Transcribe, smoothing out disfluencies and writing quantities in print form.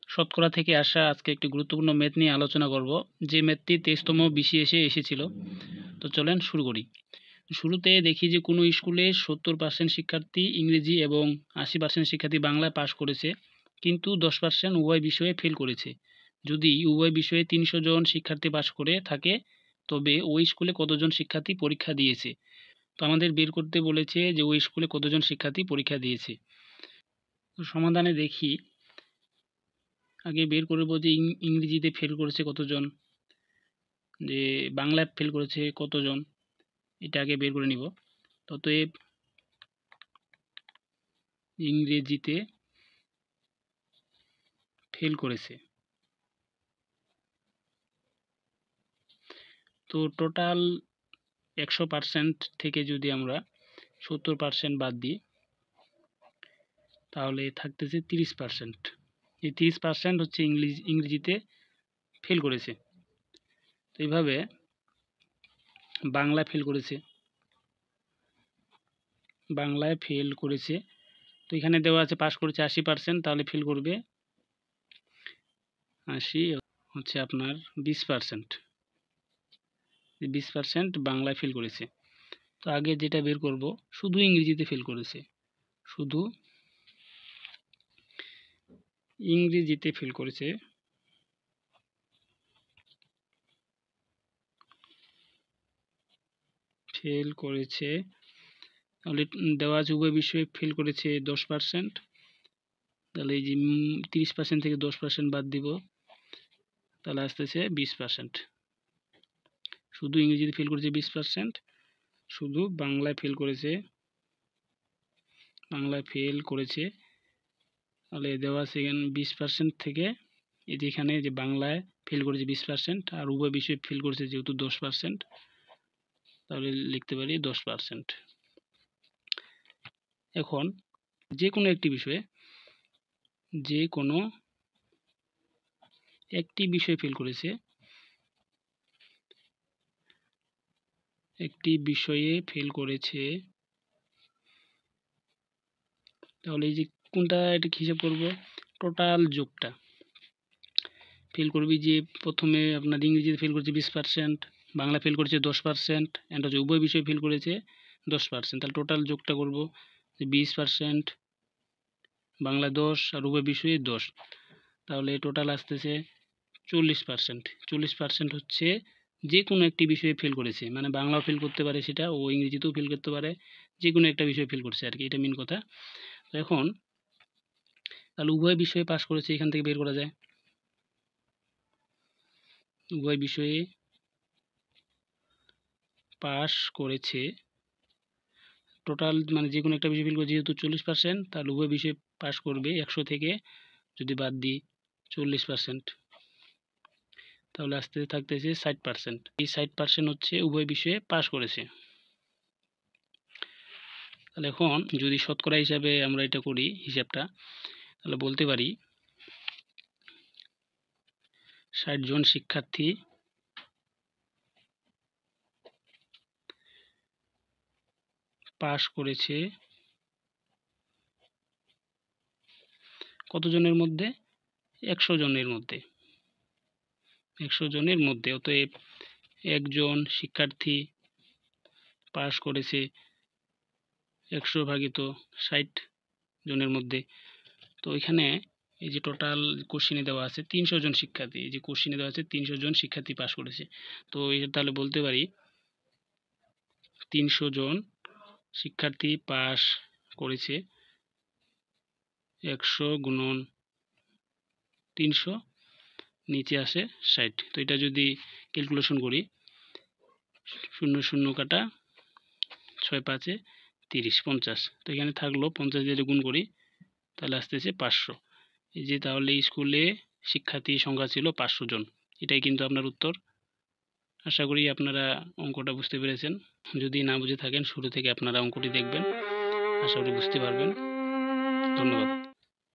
শতকরা থেকে আসা আজকে একটি গুরুত্বপূর্ণ ম্যাথ নিয়ে আলোচনা করব, যে ম্যাথটি 23তম বিসিএসে এসেছিল। তো চলেন শুরু করি। শুরুতে দেখি যে কোনো স্কুলে 70% শিক্ষার্থী ইংরেজি এবং 80% শিক্ষার্থী বাংলায় পাশ করেছে, কিন্তু 10% উভয় বিষয়ে ফেল করেছে। যদি উভয় বিষয়ে 300 জন শিক্ষার্থী পাশ করে থাকে, তবে ওই স্কুলে কতজন শিক্ষার্থী পরীক্ষা দিয়েছে। তো আমাদের বের করতে বলেছে যে ওই স্কুলে কতজন শিক্ষার্থী পরীক্ষা দিয়েছে। তো সমাধানে দেখি, আগে বের করব যে ইংরেজিতে ফেল করেছে কতজন, যে বাংলায় ফেল করেছে কতজন, এটা আগে বের করে নিব। অতএব ইংরেজিতে ফেল করেছে, তো টোটাল 100% থেকে যদি আমরা 70% বাদ দিই, তাহলে থাকতেছে 30%। এই 30% হচ্ছে ইংরেজিতে ফেল করেছে। তো এইভাবে বাংলায় ফেল করেছে, তো এখানে দেওয়া আছে পাস করেছে 80%, তাহলে ফেল করবে 80 হচ্ছে আপনার 20%। 20% বাংলায় ফেল করেছে। তো আগে যেটা বের করব, শুধু ইংরেজিতে ফেল করেছে, শুধু ইংরেজিতে ফেল করেছে, তাহলে দেওয়া আছে উভয় বিষয়ে ফেল করেছে 10%। তাহলে এই যে 30% থেকে 10% বাদ দিব, তাহলে আসতেছে 20%। শুধু ইংরেজিতে ফেল করেছে 20%, শুধু বাংলায় ফেল করেছে, তাহলে দেওয়া আছে এখানে 20% থেকে এই যে এখানে যে বাংলায় ফেল করেছে 20% আর উভয় বিষয়ে ফেল করেছে যেহেতু 10%, তাহলে লিখতে পারি 10%। এখন যে কোনো একটি বিষয়ে ফেল করেছে, তাহলে এই যে কোনটা এটা হিসাব করব, টোটাল যোগটা ফেল করবি। যে প্রথমে আপনার ইংরেজিতে ফেল করেছে 20%, বাংলা ফেল করেছে 10%, এন্ড হচ্ছে উভয় বিষয়ে ফেল করেছে 10%, তাহলে টোটাল যোগটা করব যে 20%, বাংলা 10 আর উভয় বিষয়ে 10, তাহলে টোটাল আসতেছে 40%। 40% হচ্ছে যে কোনো একটি বিষয়ে ফেল করেছে, মানে বাংলাও ফেল করতে পারে সেটা, ও ইংরেজিতেও ফেল করতে পারে, যে কোনো একটা বিষয়ে ফেল করছে আর কি, এটা মেন কথা। তো এখন তাহলে উভয় বিষয়ে পাস করেছে, এখান থেকে বের করা যায় উভয় বিষয়ে পাস করেছে টোটাল, মানে যে কোনো একটা বিষয় ফেল করে যেহেতু 40%, তাহলে উভয় বিষয়ে পাস করবে 100 থেকে যদি বাদ দিই 40%, তাহলে আসতে থাকতেছে 60%। এই 60% হচ্ছে উভয় বিষয়ে পাস করেছে। তাহলে এখন যদি শতকরা হিসাবে আমরা এটা করি হিসাবটা, তাহলে বলতে পারি 60 জন শিক্ষার্থী পাস করেছে কতজনের মধ্যে, 100 জনের মধ্যে। 100 জনের মধ্যে, অতএব একজন শিক্ষার্থী পাস করেছে 100 ভাগিত 60 জনের মধ্যে। তো এখানে এই যে টোটাল কোশ্চেনে দেওয়া আছে 300 জন শিক্ষার্থী, এই যে কোশ্চেনে দেওয়া আছে 300 জন শিক্ষার্থী পাস করেছে। তো এটা তাহলে বলতে পারি 300 জন শিক্ষার্থী পাস করেছে, 100 গুণন 300, নিচে আসে 60। তো এটা যদি ক্যালকুলেশন করি, 0 0 কাটা 6 5 30, 50। তো এখানে থাকলো 50 দিয়ে গুণ করি, তাহলে আসতেছে 500। এই যে তাহলে স্কুলে শিক্ষার্থী সংখ্যা ছিল 500 জন। এটাই কিন্তু আপনার উত্তর। আশা করি আপনারা অঙ্কটা বুঝতে পেরেছেন। যদি না বুঝে থাকেন, শুরু থেকে আপনারা অঙ্কটি দেখবেন, আশা করি বুঝতে পারবেন। ধন্যবাদ।